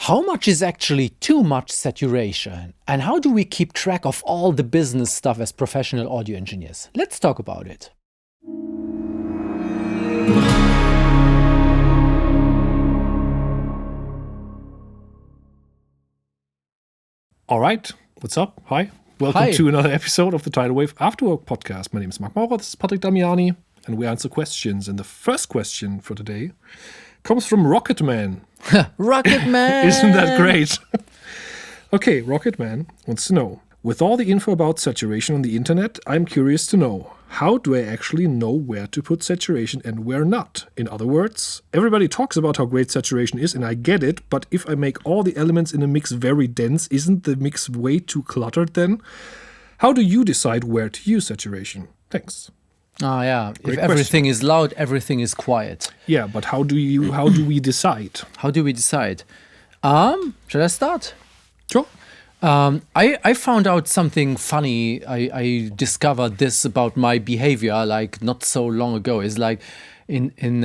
How much is actually too much saturation? And how do we keep track of all the business stuff as professional audio engineers? Let's talk about it. All right, what's up? Hi, welcome to another episode of the Tidalwave Afterwork Podcast. My name is Marc Maurer, this is Damiani, and we answer questions. And the first question for today comes from Rocket Man. Rocket Man! Isn't that great? Okay, Rocket Man wants to know, with all the info about saturation on the internet, I'm curious to know, how do I actually know where to put saturation and where not? In other words, everybody talks about how great saturation is, and I get it, but if I make all the elements in a mix very dense, isn't the mix way too cluttered then? How do you decide where to use saturation? Thanks. Oh yeah, Great if everything is loud, everything is quiet. Yeah, but how do we decide? How do we decide? Should I start? Sure. I found out something funny. I discovered this about my behavior like not so long ago. It's like in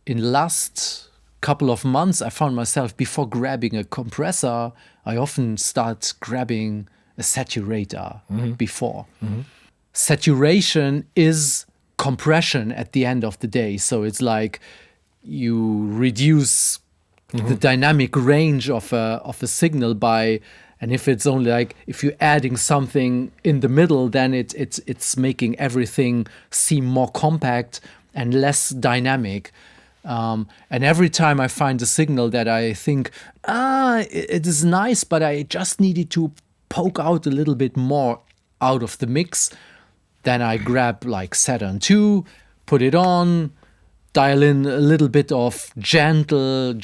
last couple of months, I found myself before grabbing a compressor, I often start grabbing a saturator before. Mm-hmm. Saturation is compression at the end of the day. So it's like you reduce the dynamic range of a signal by, and if it's only like, if you're adding something in the middle, then it's making everything seem more compact and less dynamic. And every time I find a signal that I think, it is nice, but I just needed to poke out a little bit more out of the mix, then I grab like Saturn 2, put it on, dial in a little bit of gentle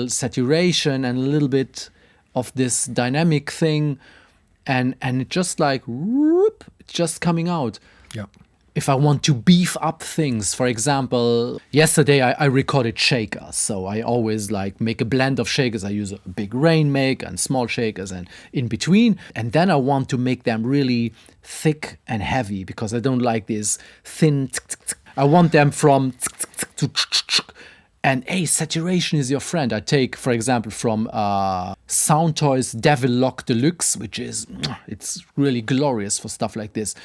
saturation and a little bit of this dynamic thing, and it just like whoop, it's just coming out. Yeah. If I want to beef up things, for example, yesterday I recorded shakers, so I always like make a blend of shakers. I use a big rainmaker and small shakers and in between, and then I want to make them really thick and heavy because I don't like this thin. I want them from to. And hey, saturation is your friend. I take, for example, from Soundtoys Devil Lock Deluxe, which is, it's really glorious for stuff like this.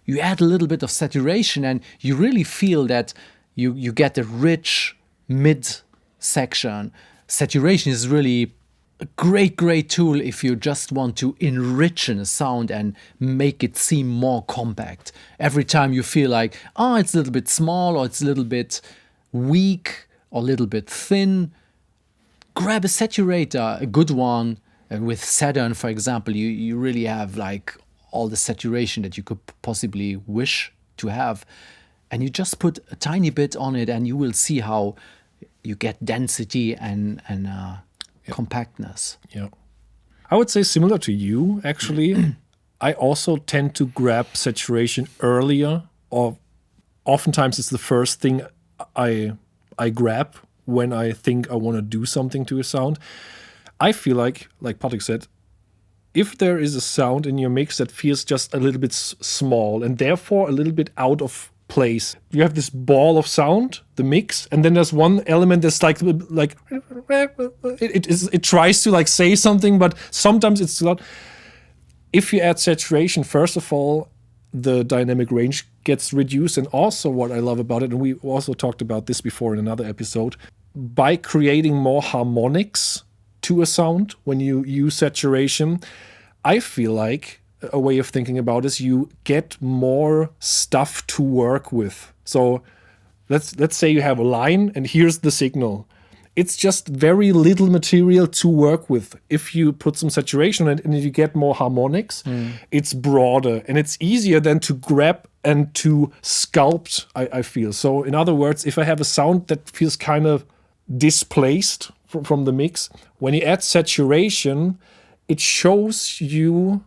You add a little bit of saturation and you really feel that you get a rich mid section. Saturation is really a great tool if you just want to enrich a sound and make it seem more compact. Every time you feel like, it's a little bit small or it's a little bit weak, or a little bit thin, grab a saturator, a good one. And with Saturn, for example, you really have like all the saturation that you could possibly wish to have. And you just put a tiny bit on it and you will see how you get density and compactness. Yeah. I would say similar to you, actually. I also tend to grab saturation earlier, or oftentimes it's the first thing I grab when I think I want to do something to a sound. I feel like Patrick said, if there is a sound in your mix that feels just a little bit small and therefore a little bit out of place, you have this ball of sound, the mix, and then there's one element that's like it tries to like say something, but sometimes it's not. If you add saturation, first of all, the dynamic range gets reduced. And also what I love about it, and we also talked about this before in another episode, by creating more harmonics to a sound when you use saturation, I feel like a way of thinking about is you get more stuff to work with. So let's say you have a line and here's the signal. It's just very little material to work with. If you put some saturation on it and you get more harmonics, it's broader and it's easier then to grab and to sculpt, I feel. So in other words, if I have a sound that feels kind of displaced from the mix, when you add saturation, it shows you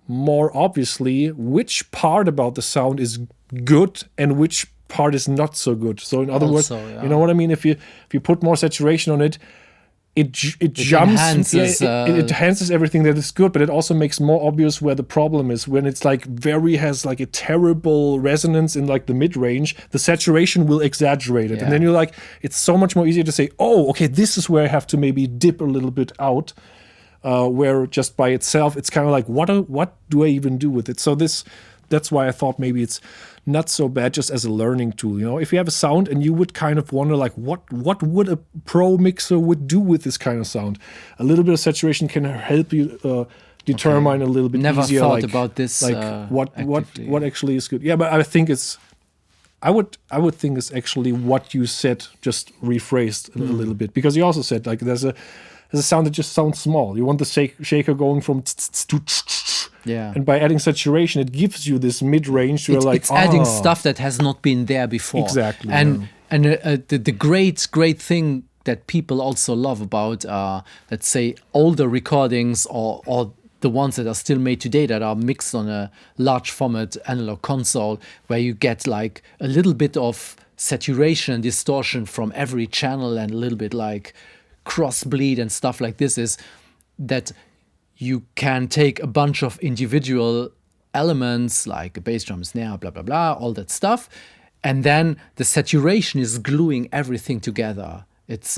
more obviously which part about the sound is good and which part is not so good. So in other words, you know what I mean? If you put more saturation on it, it jumps, enhances, it enhances everything that is good, but it also makes more obvious where the problem is. When it's like has like a terrible resonance in like the mid range, the saturation will exaggerate it, and then you're like, it's so much more easier to say, oh, okay, this is where I have to maybe dip a little bit out, where just by itself it's kind of like, what do I even do with it? So that's why I thought maybe it's not so bad just as a learning tool. You know, if you have a sound and you would kind of wonder like what would a pro mixer would do with this kind of sound, a little bit of saturation can help you determine a little bit Never easier. thought like, about this. Like what actually is good. Yeah, but I think I would think it's actually what you said, just rephrased a little bit, because you also said like there's a sound that just sounds small. You want the shaker going from to and by adding saturation, it gives you this mid range. It's adding stuff that has not been there before. Exactly. And the great thing that people also love about, let's say, older recordings or the ones that are still made today that are mixed on a large format analog console, where you get like a little bit of saturation and distortion from every channel and a little bit like crossbleed and stuff like this, is that you can take a bunch of individual elements like a bass drum, snare, blah, blah, blah, all that stuff. And then the saturation is gluing everything together. It's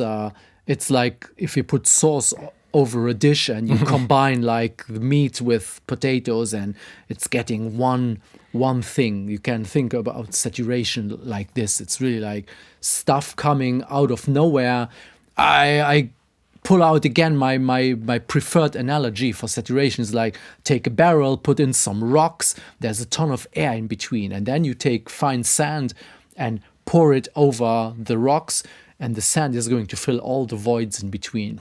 like if you put sauce over a dish and you combine like the meat with potatoes and it's getting one thing. You can think about saturation like this. It's really like stuff coming out of nowhere. I pull out again my preferred analogy for saturation is like take a barrel, put in some rocks, there's a ton of air in between, and then you take fine sand and pour it over the rocks, and the sand is going to fill all the voids in between.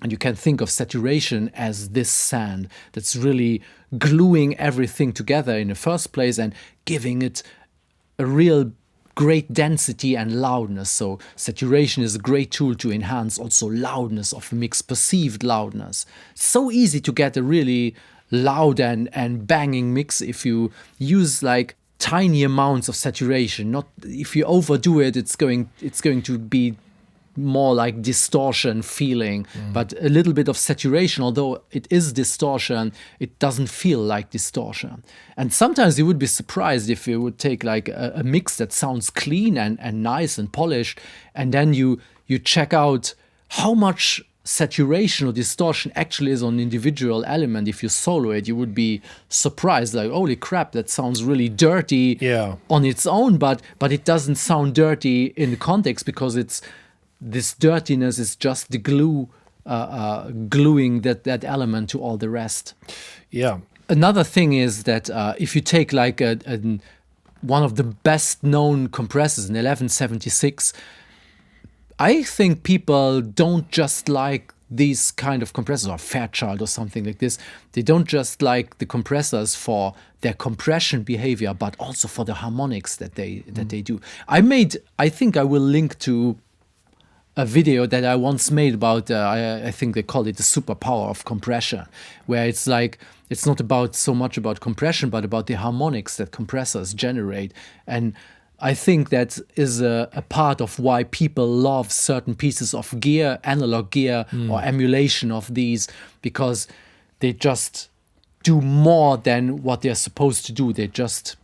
And you can think of saturation as this sand that's really gluing everything together in the first place and giving it a real great density and loudness. So saturation is a great tool to enhance also loudness of a mix, perceived loudness. It's so easy to get a really loud and banging mix if you use like tiny amounts of saturation. Not if you overdo it, it's going to be more like distortion feeling, but a little bit of saturation, although it is distortion, it doesn't feel like distortion. And sometimes you would be surprised if you would take like a mix that sounds clean and nice and polished, and then you check out how much saturation or distortion actually is on an individual element. If you solo it, you would be surprised, like, holy crap, that sounds really dirty on its own, but it doesn't sound dirty in the context, because this dirtiness is just the glue, gluing that element to all the rest. Yeah. Another thing is that if you take like one of the best known compressors, an 1176, I think people don't just like these kind of compressors, or Fairchild or something like this. They don't just like the compressors for their compression behavior, but also for the harmonics that they do. I think I will link to a video that I once made about, I think they call it the superpower of compression, where it's like, it's not about so much about compression, but about the harmonics that compressors generate. And I think that is a part of why people love certain pieces of gear, analog gear, or emulation of these, because they just do more than what they're supposed to do. They just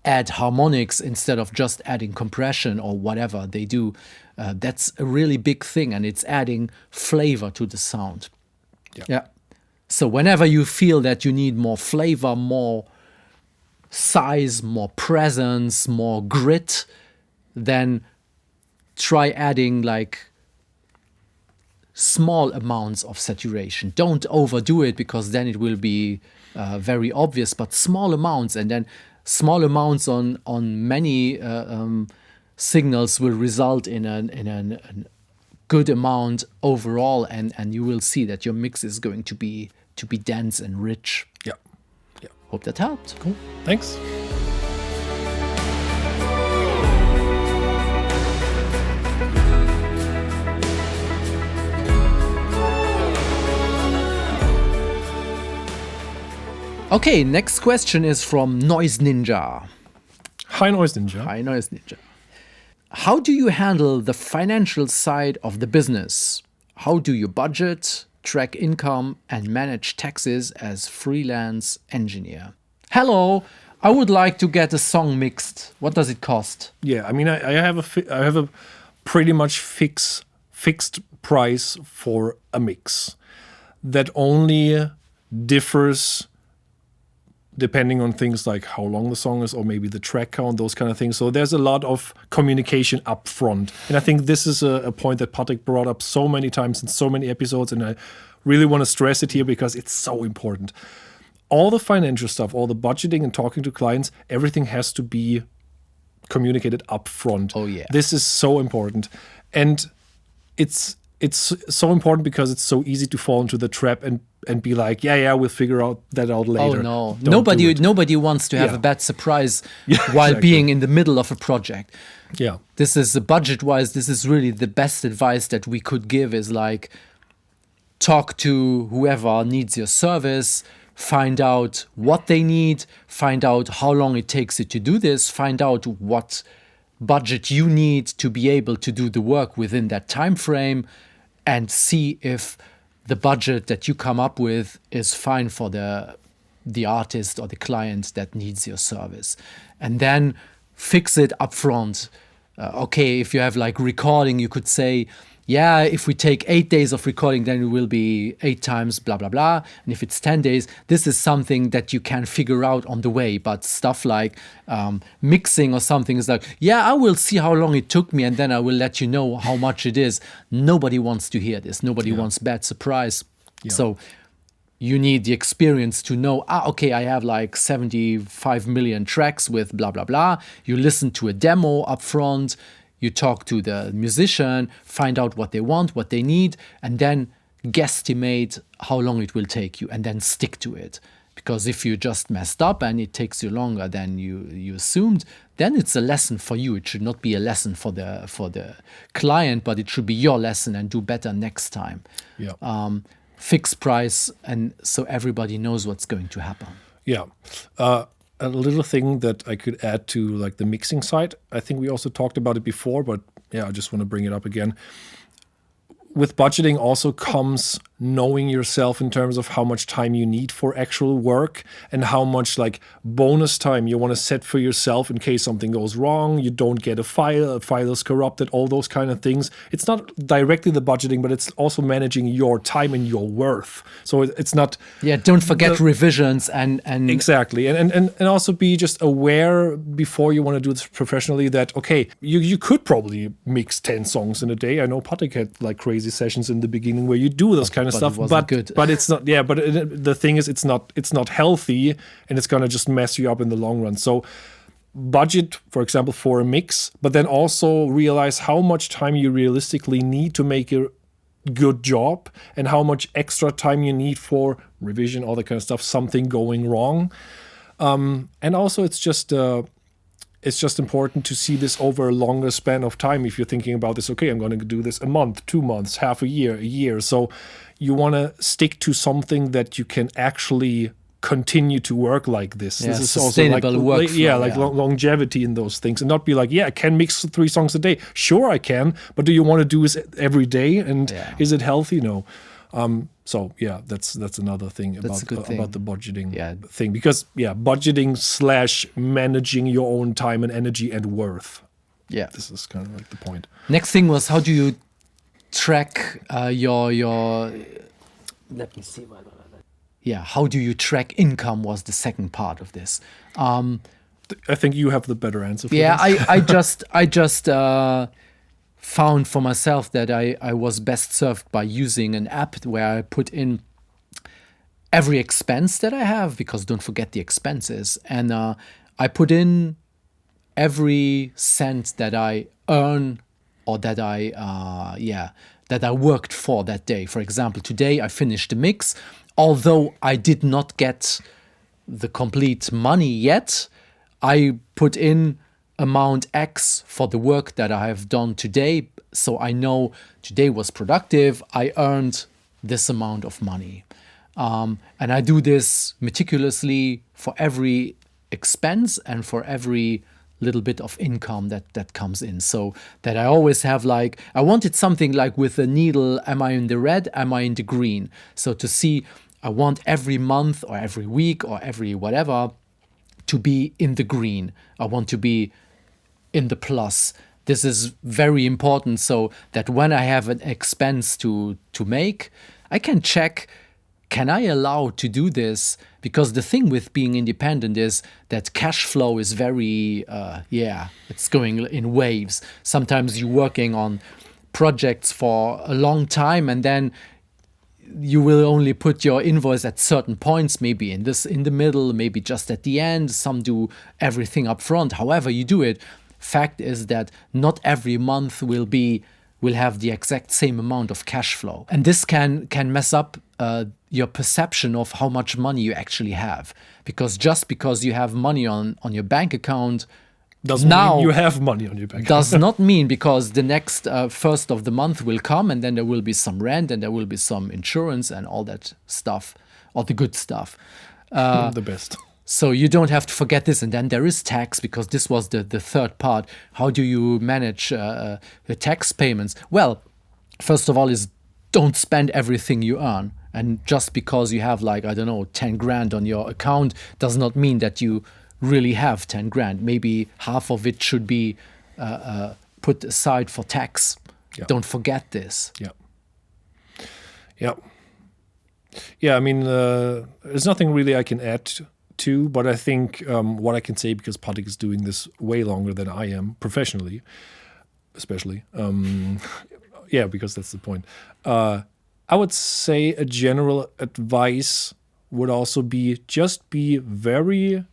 add harmonics instead of just adding compression or whatever they do. That's a really big thing, and it's adding flavor to the sound. Yeah. So whenever you feel that you need more flavor, more size, more presence, more grit, then try adding like small amounts of saturation. Don't overdo it, because then it will be very obvious, but small amounts, and then small amounts on many signals will result in a good amount overall, and you will see that your mix is going to be dense and rich. Yeah. Hope that helped. Cool. Thanks. Okay, next question is from Noise Ninja. Hi, Noise Ninja. Hi, Noise Ninja. How do you handle the financial side of the business? How do you budget, track income, and manage taxes as freelance engineer? Hello, I would like to get a song mixed. What does it cost? Yeah, I mean, I have a pretty much fixed price for a mix that only differs depending on things like how long the song is or maybe the track count, those kind of things. So there's a lot of communication up front. And I think this is a point that Patrick brought up so many times in so many episodes, and I really want to stress it here because it's so important. All the financial stuff, all the budgeting and talking to clients, everything has to be communicated up front. Oh, yeah. This is so important. And it's so important because it's so easy to fall into the trap and be like, yeah, we'll figure that out later. Oh no, Don't nobody wants to have Yeah. a bad surprise Yeah, while exactly. being in the middle of a project. Yeah. This is budget-wise. This is really the best advice that we could give. Is like, talk to whoever needs your service. Find out what they need. Find out how long it takes you to do this. Find out what budget you need to be able to do the work within that time frame, and see if the budget that you come up with is fine for the artist or the client that needs your service. And then fix it up front. Okay, if you have like recording, you could say, yeah, if we take 8 days of recording, then it will be 8 times blah, blah, blah. And if it's 10 days, this is something that you can figure out on the way. But stuff like mixing or something is like, yeah, I will see how long it took me, and then I will let you know how much it is. Nobody wants to hear this. Nobody wants bad surprise. Yeah. So you need the experience to know, okay, I have like 75 million tracks with blah, blah, blah. You listen to a demo up front. You talk to the musician, find out what they want, what they need, and then guesstimate how long it will take you, and then stick to it. Because if you just messed up and it takes you longer than you assumed, then it's a lesson for you. It should not be a lesson for the client, but it should be your lesson, and do better next time. Yeah. Fixed price, and so everybody knows what's going to happen. Yeah. A little thing that I could add to like the mixing side. I think we also talked about it before, but yeah, I just want to bring it up again. With budgeting also comes knowing yourself in terms of how much time you need for actual work and how much like bonus time you want to set for yourself in case something goes wrong, you don't get a file is corrupted, all those kind of things. It's not directly the budgeting, but it's also managing your time and your worth. So it's not... Yeah, don't forget revisions and Exactly. And also be just aware before you want to do this professionally that, okay, you could probably mix 10 songs in a day. I know Patrick had like crazy sessions in the beginning where you do those kind of stuff, but it's not. Yeah, but the thing is, it's not healthy, and it's gonna just mess you up in the long run. So budget, for example, for a mix, but then also realize how much time you realistically need to make a good job, and how much extra time you need for revision, all that kind of stuff. Something going wrong, and also it's just important to see this over a longer span of time. If you're thinking about this, okay, I'm going to do this a month, 2 months, half a year. So you want to stick to something that you can actually continue to work like this. Yeah, this is sustainable also like, workflow, longevity in those things, and not be like, yeah, I can mix 3 songs a day. Sure, I can, but do you want to do this every day? And is it healthy? No. So yeah, that's another thing about the budgeting thing, because budgeting / managing your own time and energy and worth. Yeah, this is kind of like the point. Next thing was, how do you track your? Let me see. How do you track income? Was the second part of this. I think you have the better answer for this. I just found for myself that I was best served by using an app where I put in every expense that I have, because don't forget the expenses. And I put in every cent that I earn, or that I worked for that day. For example, today I finished the mix. Although I did not get the complete money yet, I put in amount X for the work that I have done today. So I know today was productive. I earned this amount of money. And I do this meticulously for every expense and for every little bit of income that comes in. So that I always have like, I wanted something like with a needle, am I in the red, am I in the green? So to see, I want every month or every week or every whatever to be in the green. I want to be in the plus. This is very important so that when I have an expense to make, I can check, can I allow to do this? Because the thing with being independent is that cash flow is very, it's going in waves. Sometimes you're working on projects for a long time and then you will only put your invoice at certain points, maybe in the middle, maybe just at the end. Some do everything up front. However you do it, fact is that not every month will have the exact same amount of cash flow. And this can mess up your perception of how much money you actually have. Because just because you have money on your bank account doesn't mean you have money on your bank account. Does not mean, because the next first of the month will come and then there will be some rent and there will be some insurance and all that stuff, all the good stuff. The best. So you don't have to forget this. And then there is tax, because this was the third part. How do you manage the tax payments? Well, first of all is don't spend everything you earn. And just because you have 10 grand on your account does not mean that you really have 10 grand. Maybe half of it should be put aside for tax. Yeah. Don't forget this. Yeah, I mean, there's nothing really I can add to, but I think what I can say, because Patrick is doing this way longer than I am, professionally, especially. Because that's the point. I would say a general advice would also be just be very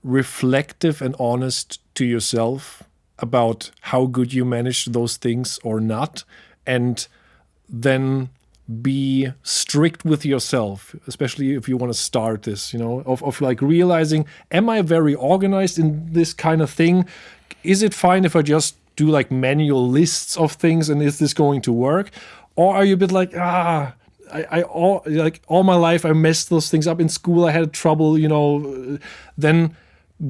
reflective and honest to yourself about how good you manage those things or not, and then be strict with yourself, especially if you want to start this, of realizing, am I very organized in this kind of thing? Is it fine if I just do manual lists of things, and is this going to work? Or are you a bit all my life I messed those things up in school, I had trouble, then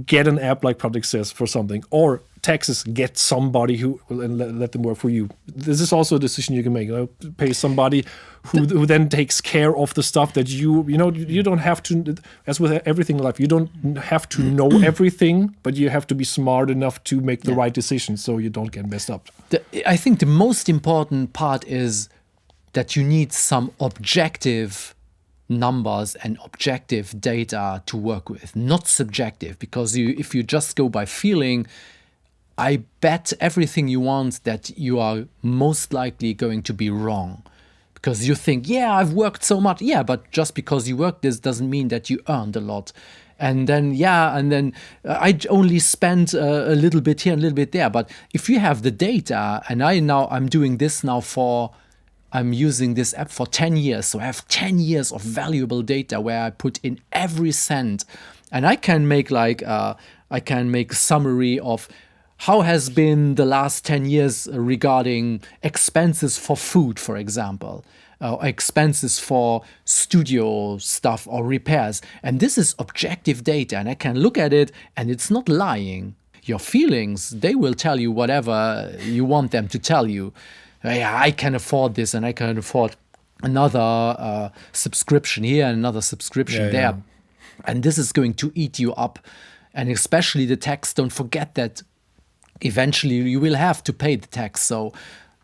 get an app like Patrick says for something, or taxes, get somebody who and let them work for you. This is also a decision you can make. Pay somebody who then takes care of the stuff that you don't have to. As with everything in life, you don't have to know everything, but you have to be smart enough to make the right decision so you don't get messed up. I think the most important part is that you need some objective numbers and objective data to work with, not subjective, because if you just go by feeling, I bet everything you want that you are most likely going to be wrong, because you think, I've worked so much. Yeah, but just because you worked this doesn't mean that you earned a lot. And then, I only spent a little bit here and a little bit there. But if you have the data, and I'm doing this now I'm using this app for 10 years. So I have 10 years of valuable data where I put in every cent. And I can make a summary of how has been the last 10 years regarding expenses for food, for example, expenses for studio stuff or repairs. And this is objective data, and I can look at it and it's not lying. Your feelings, they will tell you whatever you want them to tell you. I can afford this and I can afford another subscription here and another subscription there. And this is going to eat you up. And especially the tax, don't forget that eventually you will have to pay the tax. So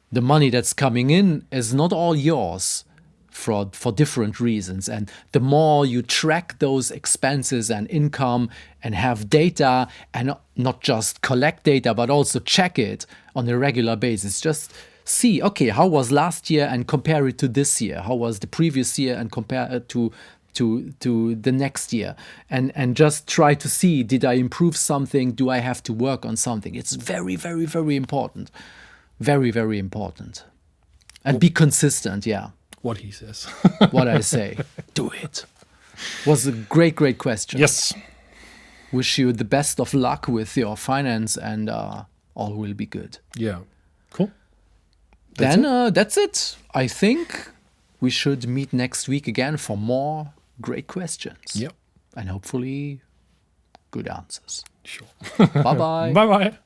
the money that's coming in is not all yours for different reasons. And the more you track those expenses and income and have data, and not just collect data, but also check it on a regular basis, just see, okay, how was last year and compare it to this year? How was the previous year and compare it to the next year? And just try to see, did I improve something? Do I have to work on something? It's very, very, very important. Very, very important. And be consistent, What he says. What I say. Do it. Was a great, great question. Yes. Wish you the best of luck with your finance, and all will be good. Yeah. Cool. That's it. I think we should meet next week again for more great questions. Yep. And hopefully good answers. Sure. Bye bye. Bye bye.